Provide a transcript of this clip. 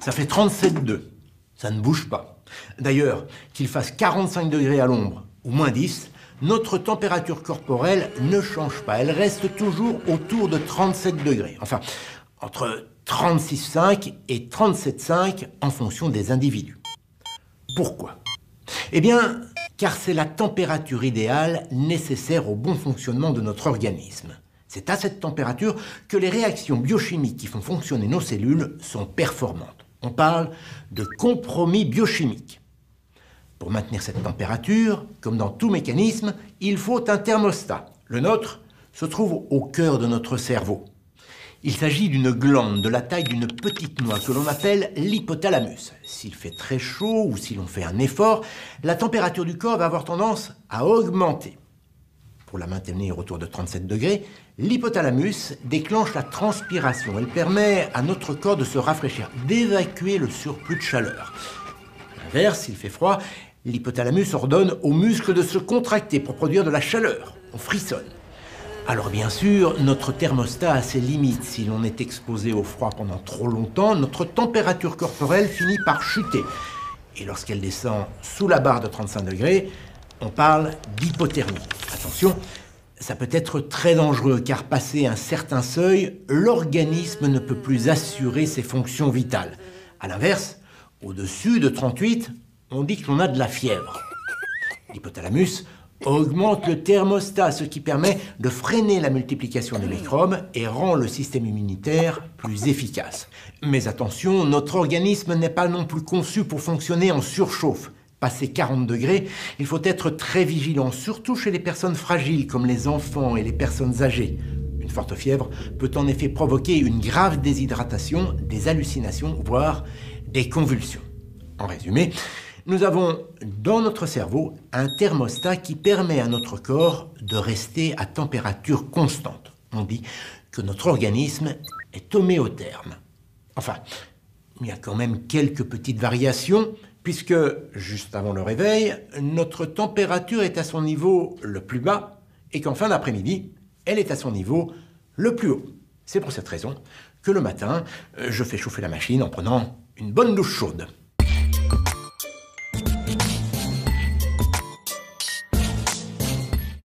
Ça fait 37,2. Ça ne bouge pas. D'ailleurs, qu'il fasse 45 degrés à l'ombre ou moins 10, notre température corporelle ne change pas. Elle reste toujours autour de 37 degrés. Enfin, entre 36,5 et 37,5 en fonction des individus. Pourquoi? Eh bien, car c'est la température idéale nécessaire au bon fonctionnement de notre organisme. C'est à cette température que les réactions biochimiques qui font fonctionner nos cellules sont performantes. On parle de compromis biochimique. Pour maintenir cette température, comme dans tout mécanisme, il faut un thermostat. Le nôtre se trouve au cœur de notre cerveau. Il s'agit d'une glande de la taille d'une petite noix que l'on appelle l'hypothalamus. S'il fait très chaud ou si l'on fait un effort, la température du corps va avoir tendance à augmenter. Pour la maintenir autour de 37 degrés, l'hypothalamus déclenche la transpiration. Elle permet à notre corps de se rafraîchir, d'évacuer le surplus de chaleur. À l'inverse, s'il fait froid, l'hypothalamus ordonne aux muscles de se contracter pour produire de la chaleur. On frissonne. Alors bien sûr, notre thermostat a ses limites. Si l'on est exposé au froid pendant trop longtemps, notre température corporelle finit par chuter. Et lorsqu'elle descend sous la barre de 35 degrés, on parle d'hypothermie. Attention, ça peut être très dangereux car passé un certain seuil, l'organisme ne peut plus assurer ses fonctions vitales. A l'inverse, au-dessus de 38, on dit que l'on a de la fièvre. L'hypothalamus augmente le thermostat, ce qui permet de freiner la multiplication des microbes et rend le système immunitaire plus efficace. Mais attention, notre organisme n'est pas non plus conçu pour fonctionner en surchauffe. Passé 40 degrés, il faut être très vigilant, surtout chez les personnes fragiles comme les enfants et les personnes âgées. Une forte fièvre peut en effet provoquer une grave déshydratation, des hallucinations, voire des convulsions. En résumé, nous avons dans notre cerveau un thermostat qui permet à notre corps de rester à température constante. On dit que notre organisme est homéotherme. Enfin, il y a quand même quelques petites variations, puisque juste avant le réveil, notre température est à son niveau le plus bas et qu'en fin d'après-midi, elle est à son niveau le plus haut. C'est pour cette raison que le matin, je fais chauffer la machine en prenant une bonne douche chaude.